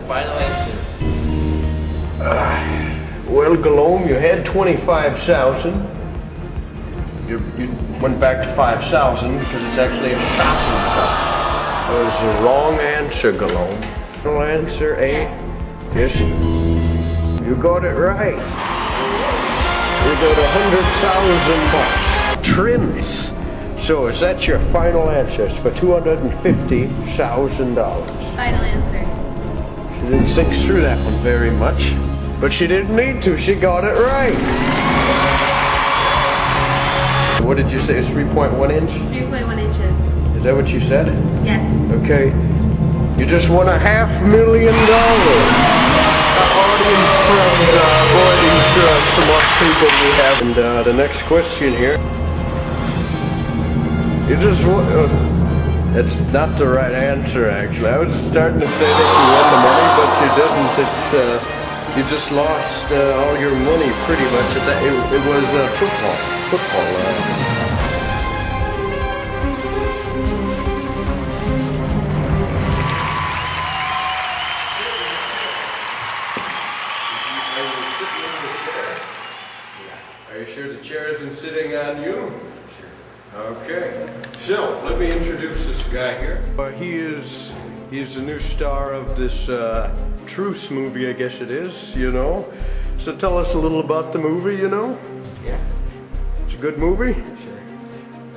Final answer. Well, Galome, you had 25,000. You went back to 5,000 because it's actually a shopping cart. That was the wrong answer, Galome. Final answer, A? Yes. You got it right. You got 100,000 bucks. Trims. So is that your final answer? It's for $250,000. Final answer. She didn't think through that one very much, but she didn't need to. She got it right. What did you say? It's 3.1 inch? 3.1 inches. Is that what you said? Yes. Okay. You just won $500,000. Audience from avoiding some more people we have. And the next question here. You just won. That's not the right answer, actually. I was starting to say that you won the money, but you didn't. It's you just lost all your money pretty much. It was football. Are you sure the chair isn't sitting on you? Sure. Okay. So, let me introduce this guy here. He's the new star of this Truce movie, I guess it is, you know. So tell us a little about the movie, you know? Yeah. It's a good movie? Sure.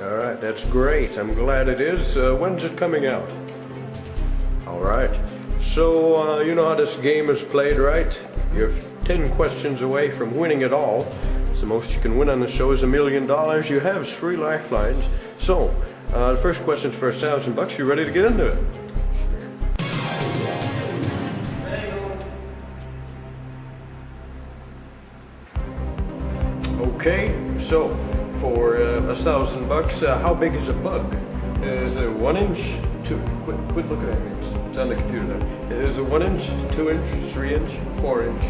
All right, that's great. I'm glad it is. When's it coming out? All right. So, you know how this game is played, right? You're 10 questions away from winning it all. So the most you can win on the show is $1 million. You have 3 lifelines. So, the first question's for $1,000. You ready to get into it? Okay, so for $1,000, how big is a bug? Is it 1 inch? Quit looking at me. It's on the computer now. Is it 1 inch, 2 inch, 3 inch, 4 inch?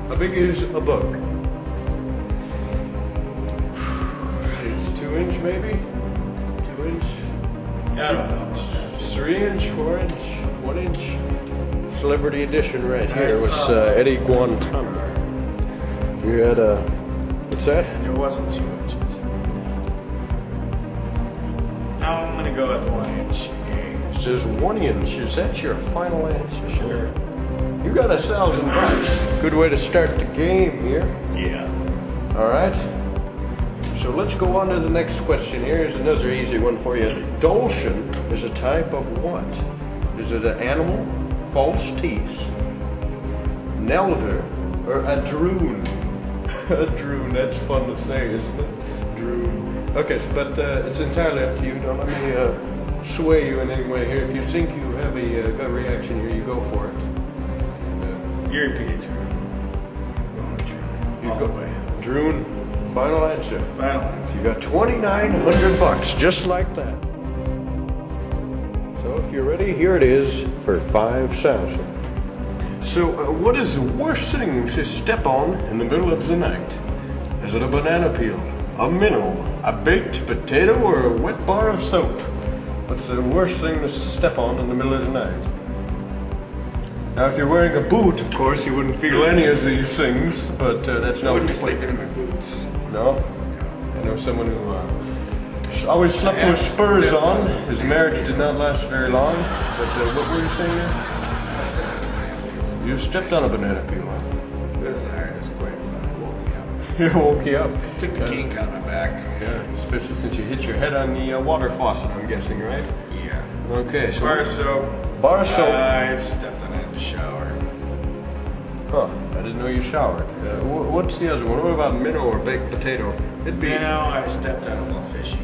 How big is a bug? It's 2 inch maybe? 2 inch? I don't know. 3 inch, 4 inch, 1 inch? Celebrity edition right here was Eddie Guantanamo. You had a... What's that? And it wasn't 2 inches. Now I'm gonna go with 1 inch. It says 1 inch. Is that your final answer? Sure. You got $1,000. Good way to start the game here. Yeah. All right. So let's go on to the next question. Here's another easy one for you. Dolphin is a type of what? Is it an animal, false teeth, nelder, or a droon? A droon, that's fun to say, isn't it? Droon. Okay, but it's entirely up to you. Don't let me sway you in any way here. If you think you have a gut reaction here, you go for it. You're a droon. Going with droon. You All go. the way. Droon, final answer. Final answer. You got $2,900, just like that. So if you're ready, here it is for $5,000. So what is the worst thing to step on in the middle of the night? Is it a banana peel, a minnow, a baked potato, or a wet bar of soap? What's the worst thing to step on in the middle of the night? Now, if you're wearing a boot, of course, you wouldn't feel any of these things, but that's I not wouldn't be the point. sleeping in my boots. No? I know someone who always slept with spurs on. His marriage did not last very long. But what were you saying there? You stepped on a banana peel, huh? It was hard. It was quite fun. It woke me up. It woke you up. Took the kink out of my back. Yeah, especially since you hit your head on the water faucet, I'm guessing, right? Yeah. Okay, so... Bar soap. Bar soap. I've stepped on it in the shower. Huh, I didn't know you showered. What's the other one? What about minnow or baked potato? It'd be... You know, I stepped on it while fishing.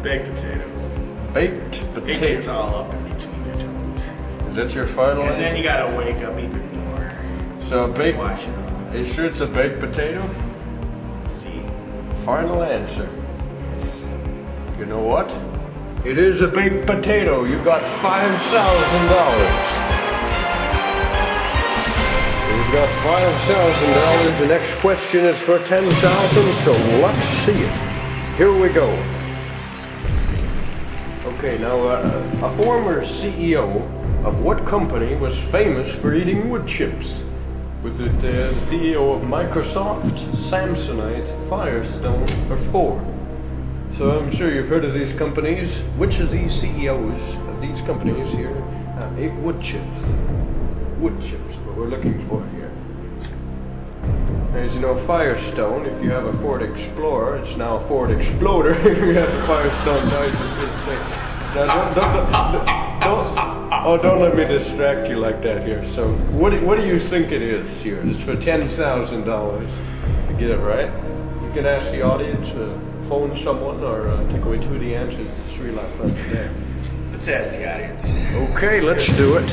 Baked potato. Baked It potato. gets all up in between your toes. Is that your final And then answer? you gotta wake up even more. So a baked... Wash it off. Are you sure it's a baked potato? See? Final answer. Yes. You know what? It is a baked potato. You got $5,000. You've got $5,000. The next question is for $10,000. So let's see it. Here we go. Okay, now a former CEO of what company was famous for eating wood chips? Was it the CEO of Microsoft, Samsonite, Firestone, or Ford? So I'm sure you've heard of these companies. Which of these CEOs of these companies here ate wood chips? Wood chips, what we're looking for here. As you know, Firestone, if you have a Ford Explorer, it's now a Ford Exploder. If you have a Firestone, now it's just say. Now, don't let me distract you like that here. So, what do you think it is here? It's for $10,000. If you get it right, you can ask the audience, phone someone, or take away 2 of the answers. It's 3 left today. Let's ask the audience. Okay, let's do it.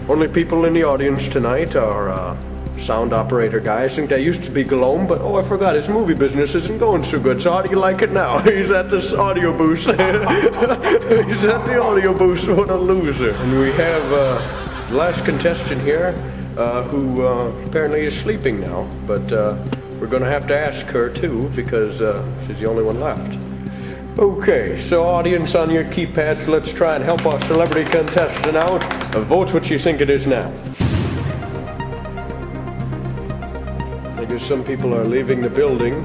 Only people in the audience tonight are sound operator guy. I think that used to be Galome, but I forgot his movie business isn't going so good. So how do you like it now? He's at this audio booth. He's at the audio booth. What a loser. And we have the last contestant here who apparently is sleeping now, but we're going to have to ask her too because she's the only one left. Okay, so audience on your keypads, let's try and help our celebrity contestant out. Vote what you think it is now. I guess some people are leaving the building.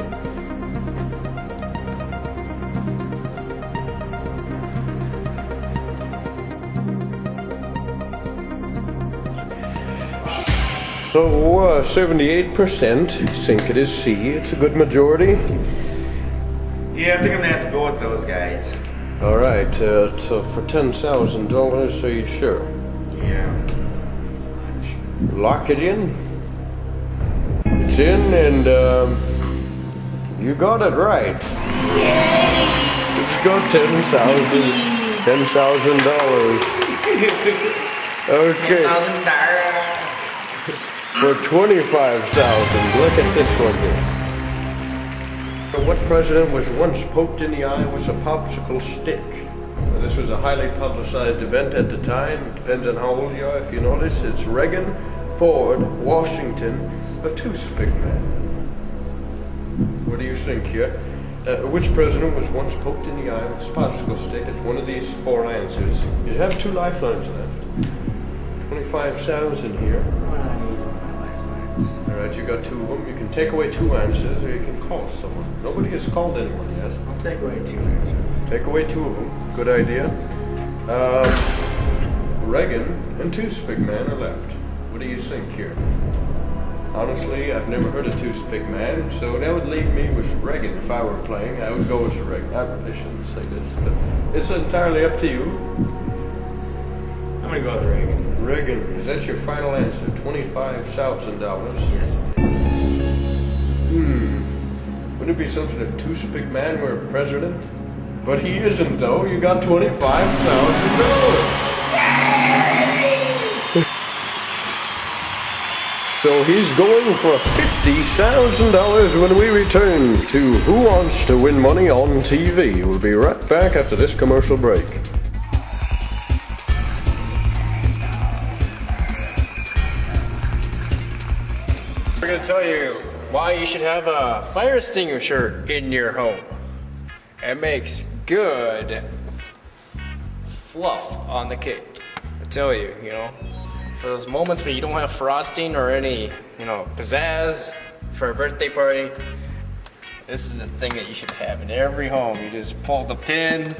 So 78% think it is C. It's a good majority. Yeah, I think I'm gonna have to go with those guys. All right, so for $10,000, are you sure? Yeah. I'm sure. Lock it in. It's in, and you got it right. You got $10,000. Okay. $10,000. For $25,000. Look at this one here. What president was once poked in the eye with a popsicle stick? Now, this was a highly publicized event at the time. It depends on how old you are. If you notice, it's Reagan, Ford, Washington, a toothpick man. What do you think here? Which president was once poked in the eye with a popsicle stick? It's one of these 4 answers. You have 2 lifelines left. 25,000 here. I'm using my lifelines. All right, you got 2 of them. You can take away 2 answers, or you can call someone. Nobody has called anyone yet. I'll take away 2 answers. Take away 2 of them. Good idea. Reagan and Toothpick Man are left. What do you think here? Honestly, I've never heard of Toothpick Man, so that would leave me with Reagan. If I were playing, I would go with Reagan. I really shouldn't say this, but it's entirely up to you. I'm gonna go with Reagan. Reagan, is that your final answer? $25,000. Yes, it is. Wouldn't it be something if Toothpick Man were president? But he isn't, though. You got $25,000. So he's going for $50,000 when we return to Who Wants to Win Money on TV. We'll be right back after this commercial break. We're going to tell you why you should have a fire extinguisher in your home. It makes good fluff on the cake. I tell you, for those moments where you don't have frosting or any, pizzazz for a birthday party, this is the thing that you should have in every home. You just pull the pin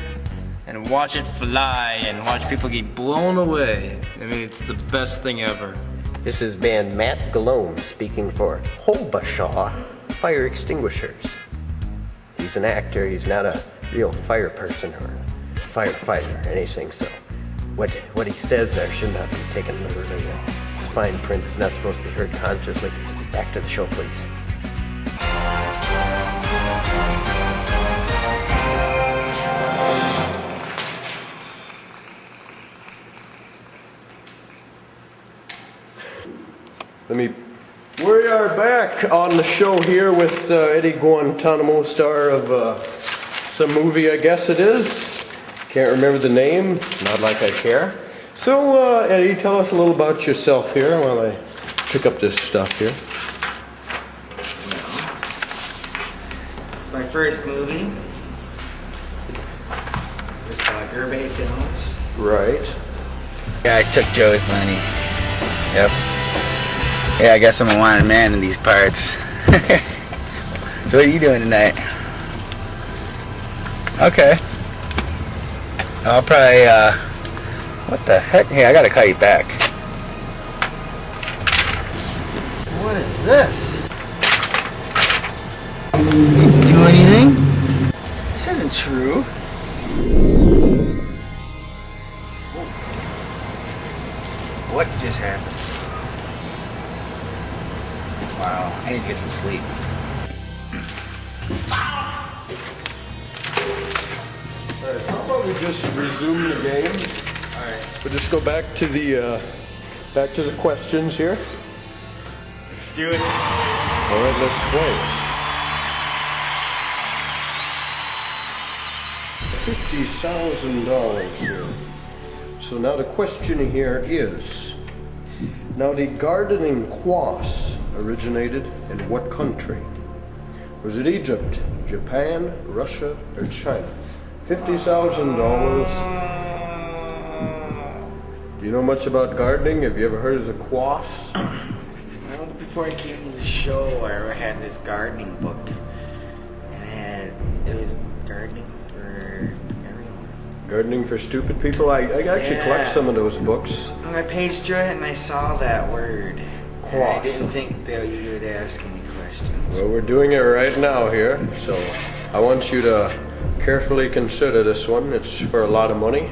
and watch it fly and watch people get blown away. I mean, it's the best thing ever. This is band Matt Galone speaking for Hobashaw Fire Extinguishers. He's an actor, he's not a real fire person or firefighter or anything, so what he says there should not be taken literally. It's fine print, it's not supposed to be heard consciously. Back to the show, please. We are back on the show here with Eddie Guantanamo, star of some movie, I guess it is. Can't remember the name, not like I care. So, Eddie, tell us a little about yourself here while I pick up this stuff here. It's my first movie. It's like Gervais Films. Right. Yeah, I took Joe's money. Yep. Yeah, I guess I'm a wanted man in these parts. So what are you doing tonight? Okay. I'll probably, what the heck? Hey, I gotta call you back. What is this? Did you do anything? This isn't true. What just happened? Wow, I need to get some sleep. Alright, how about we just resume the game? Alright. We'll just go back to the questions here. Let's do it. Alright, let's play. $50,000 here. So now the question here is, now the gardening quass originated in what country? Was it Egypt, Japan, Russia, or China? $50,000. Do you know much about gardening? Have you ever heard of the quass? Well, before I came to the show, I had this gardening book, and it was gardening for everyone. Gardening for stupid people? I actually collect some of those books. And I paged through it, and I saw that word. And I Quaff. didn't think that you would ask any questions. Well, we're doing it right now here, so I want you to carefully consider this one. It's for a lot of money.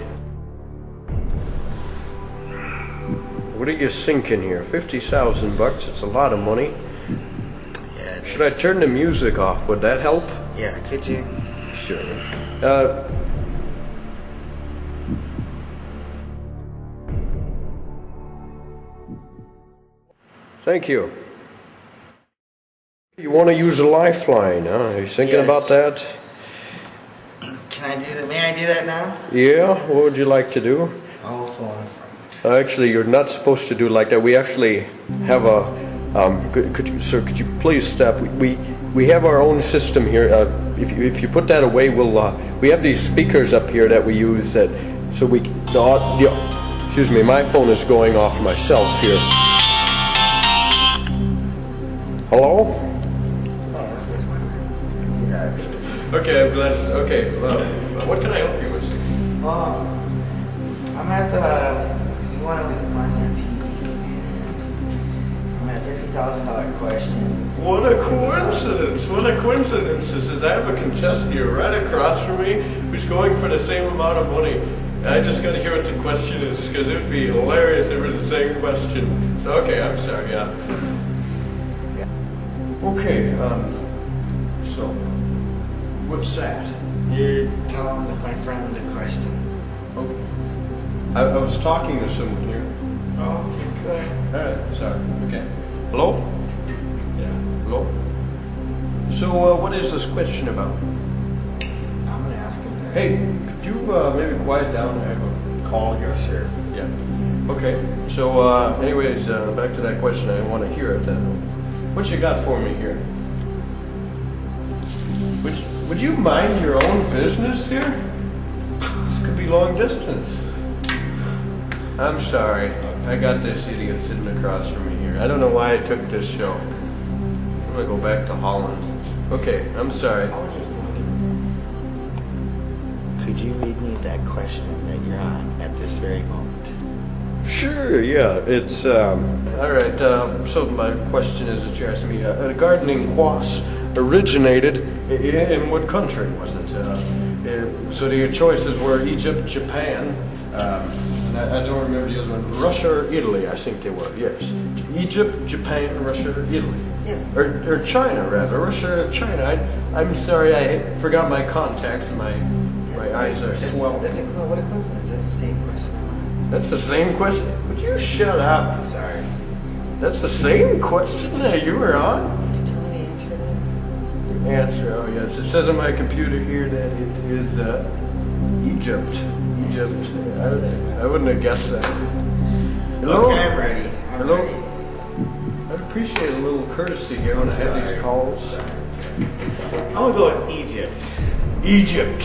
What are you thinking here? $50,000, it's a lot of money. Yeah. Should I turn the music off? Would that help? Yeah, could you? Sure. Thank you. You want to use a lifeline, huh? Are you thinking about that? Can I do that? May I do that now? Yeah, what would you like to do? I'll phone a friend. Actually, you're not supposed to do it like that. We actually have a. Could you please stop? We have our own system here. If you put that away, we have these speakers up here that we use that so we excuse me, my phone is going off myself here. Hello? Oh, this is one. Yeah. Okay, I'm glad. Okay, what can I help you with? I'm at the. Cause you want to win money on TV, and I'm at a $50,000 question. What a coincidence! What a coincidence! This is I have a contestant here right across from me who's going for the same amount of money. I just got to hear what the question is because it would be hilarious if it were the same question. So okay, I'm sorry. Yeah. Okay. So what's that? You're telling my friend the question. Oh, I was talking to someone here. Oh, okay, good. All right. Sorry. Okay. Hello. Yeah. Hello. So what is this question about? I'm gonna ask him that. Hey, could you maybe quiet down? I have a call here. Sure. Yeah. Okay. So, anyways, back to that question. I want to hear it. What you got for me here? Would you mind your own business here? This could be long distance. I'm sorry. I got this idiot sitting across from me here. I don't know why I took this show. I'm gonna go back to Holland. Okay. I'm sorry. I was just wondering. Could you read me that question that you're on at this very moment? Sure, yeah. It's, all right, so my question is that you're asking me, a gardening quass originated in what country was it? So your choices were Egypt, Japan, and I don't remember the other one, Russia or Italy, I think they were, yes. Egypt, Japan, Russia, or Italy. Yeah. Or China, rather, Russia or China. I'm sorry, I forgot my contacts and my eyes are swelling. What a coincidence. That's the same question. That's the same question? Would you shut up? Sorry. That's the same question that you were on? Could you tell me the answer to that? The answer, oh yes. It says on my computer here that it is Egypt. Egypt. I wouldn't have guessed that. Hello? Okay, I'm ready. Hello? Ready. I'd appreciate a little courtesy here when I have these calls. Sorry. I'm gonna go with Egypt. Egypt.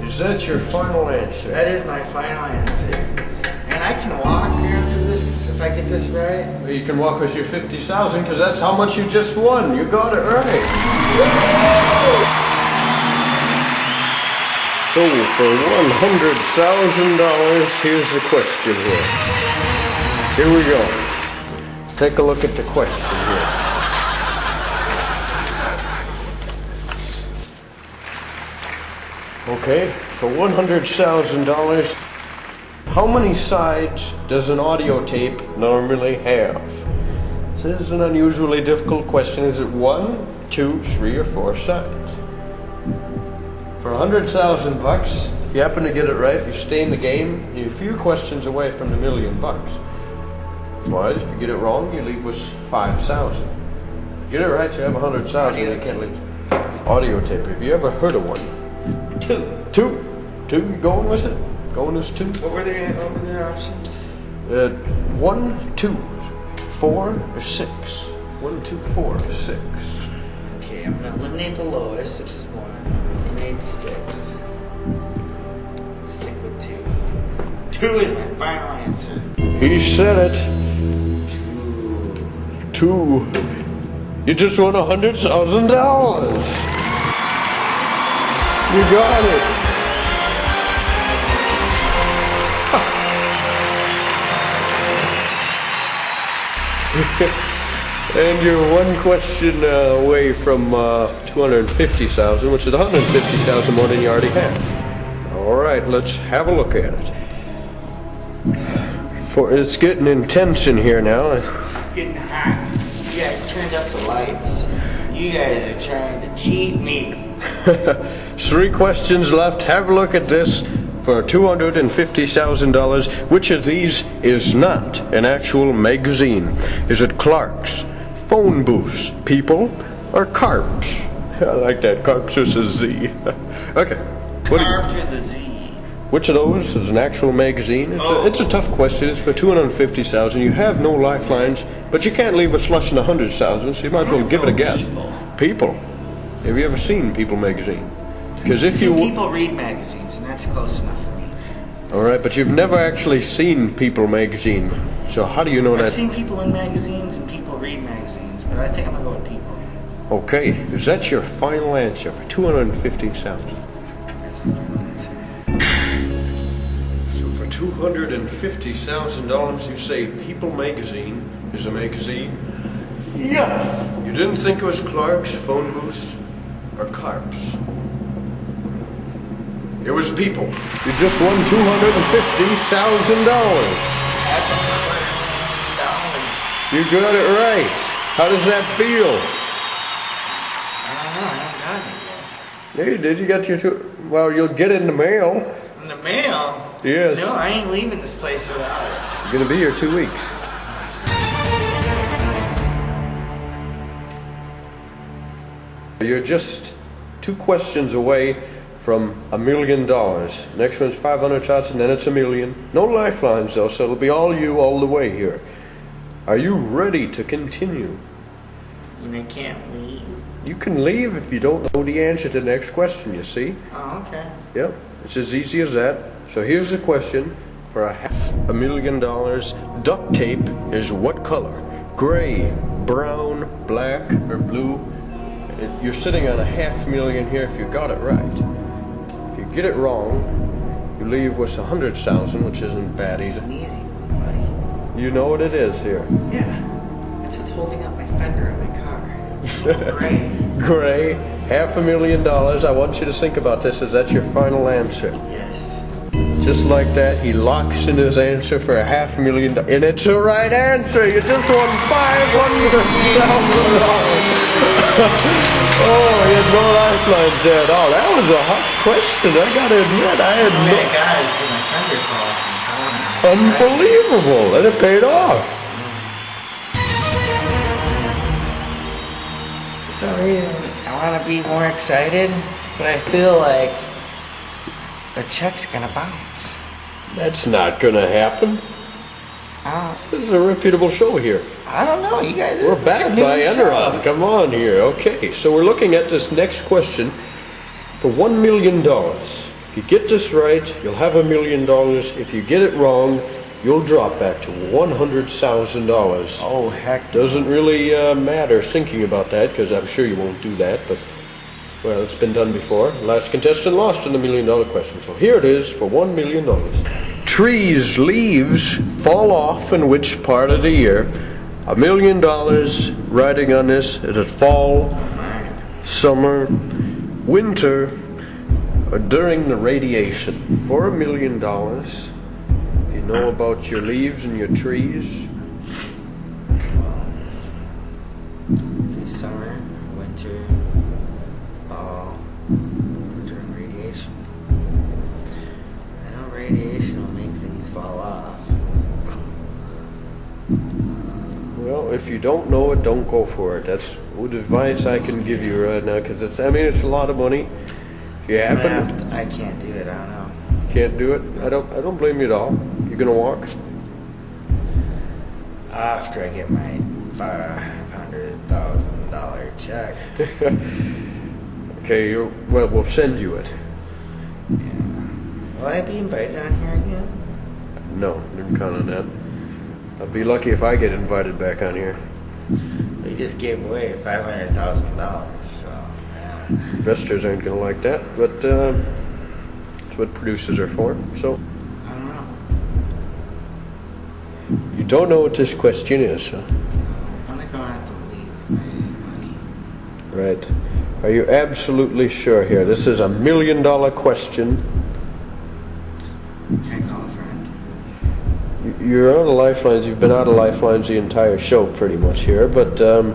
Is that your final answer? That is my final answer. And I can walk after this if I get this right. Well, you can walk with your 50,000 because that's how much you just won. You got it right. So for $100,000, here's the question here. Here we go. Take a look at the question here. Okay, for $100,000, how many sides does an audio tape normally have? This is an unusually difficult question. Is it 1, 2, 3, or 4 sides? For $100,000, if you happen to get it right, you stay in the game, you're a few questions away from the $1 million. But if you get it wrong, you leave with 5,000. Get it right, you have 100,000. You can't leave. Audio tape. Have you ever heard of one? 2. 2. You going with it? Going as 2? What were their options? 1, 2, 4, or 6. 1, 2, 4, or 6. Okay, I'm gonna eliminate the lowest, which is 1. I'm gonna eliminate 6. Let's stick with 2. 2 is my final answer. He said it. 2. 2. You just won $100,000. You got it. And you're one question away from 250,000, which is 150,000 more than you already had. All right, let's have a look at it. For it's getting intense in here now. It's getting hot. You guys turned up the lights. You guys are trying to cheat me. 3 questions left. Have a look at this. For $250,000, which of these is not an actual magazine? Is it Clark's, Phone Booths, People, or Carps? I like that. Carps is a Z. Okay. Carved with a Z. Which of those is an actual magazine? It's a tough question. It's for $250,000. You have no lifelines, but you can't leave us less than $100,000, so you might as well give it a guess. People. Have you ever seen People magazine? Because if you people read magazines, and that's close enough for me. All right, but you've never actually seen People magazine. So how do you know that? I've seen people in magazines and people read magazines, but I think I'm gonna go with people. Okay, is that your final answer for $250,000? That's my final answer. So for $250,000, you say People magazine is a magazine? Yes. You didn't think it was Clark's, Phone Booths, or Carps? It was People. You just won $250,000. That's $100,000. You got it right. How does that feel? I don't know. I haven't gotten it yet. Yeah, you did. You got your well, you'll get it in the mail. In the mail? Yes. No, I ain't leaving this place without it. You're going to be here 2 weeks. You're just 2 questions away from $1 million. Next one's 500,000, then it's $1 million. No lifelines though, so it'll be all you all the way here. Are you ready to continue? And I can't leave. You can leave if you don't know the answer to the next question, you see? Oh, okay. Yep, it's as easy as that. So here's the question. For $500,000, duct tape is what color? Gray, brown, black, or blue? You're sitting on $500,000 here if you got it right. If you get it wrong, you leave with $100,000, which isn't bad It's either. an easy one, buddy. You know what it is here. Yeah. It's what's holding up my fender in my car. Great. Gray, $500,000. I want you to think about this. Is that your final answer? Yes. Just like that, he locks in his answer for $500,000, and it's the right answer. You just won $500,000. Oh, he had no lifelines there. Oh, that was a hot question. I gotta admit, I had Oh my God, it's been my fender fall off my car now. unbelievable, and it paid off. For some reason, I want to be more excited, but I feel like the check's gonna bounce. That's not gonna happen. This is a reputable show here. I don't know, you guys. We're backed by Enron. Come on here. Okay, so we're looking at this next question for $1 million. If you get this right, you'll have $1 million. If you get it wrong, you'll drop back to $100,000. Oh, heck. Doesn't really matter thinking about that, because I'm sure you won't do that, but, well, it's been done before. Last contestant lost in the $1 million question, so here it is for $1 million. Trees' leaves fall off in which part of the year? $1 million riding on this. Is it fall, summer, winter, or during the radiation? For $1 million, if you know about your leaves and your trees. Summer, winter, fall, during radiation. I know radiation will make things fall off. Well, if you don't know it, don't go for it. That's what advice I can give you right now, because it's a lot of money. If you happen, I can't do it. I don't know. can't do it. I don't blame you at all. You gonna walk? After I get my $500,000 check. Okay, well, we'll send you it. Yeah. Will I be invited on here again? No, never count on that. I'll be lucky if I get invited back on here. We just gave away $500,000, so yeah. Investors aren't gonna like that, but that's what producers are for. So I don't know. you don't know what this question is, huh? I'm not gonna have to leave with my money. Right. Are you absolutely sure here? This is $1 million question. Can I call a friend? You're out of lifelines. You've been out of lifelines the entire show pretty much here, but you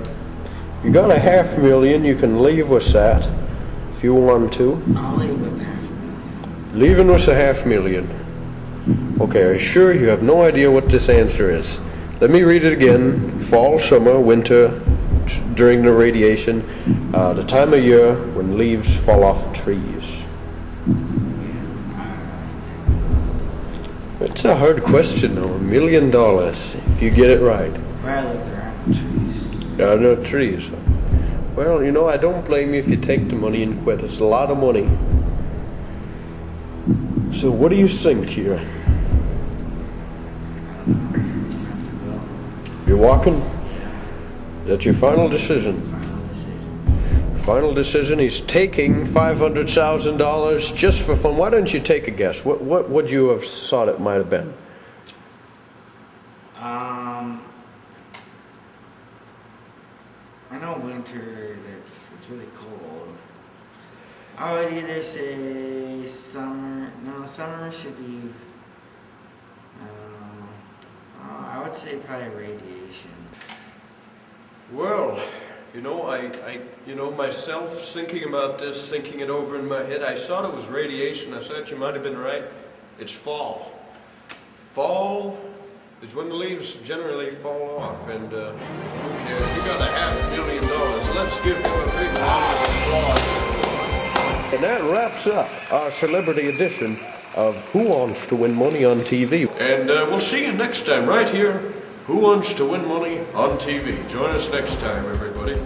got $500,000. You can leave with that if you want to. I'll leave with $500,000. Leaving with $500,000. Okay, are you sure? You have no idea what this answer is. Let me read it again. Fall, summer, winter, during the radiation, the time of year when leaves fall off of trees. It's a hard question, though. $1 million if you get it right. Where I live, there are no trees. There are no trees. Well, I don't blame you if you take the money and quit. It's a lot of money. So what do you think here? I don't have to go. You're walking? Yeah. That's your final decision. Final decision. Final decision. He's taking $500,000 just for fun. Why don't you take a guess? What would you have thought it might have been? I know winter. It's really cold. I would either say summer. No, summer should be. I would say probably radiation. Well, myself thinking about this, thinking it over in my head, I thought it was radiation. I thought you might have been right. It's fall. Fall is when the leaves generally fall off. And okay, you got $500,000. Let's give him a big round of applause. And that wraps up our celebrity edition of Who Wants to Win Money on TV. And we'll see you next time right here. Who Wants to Win Money on TV? Join us next time, everybody.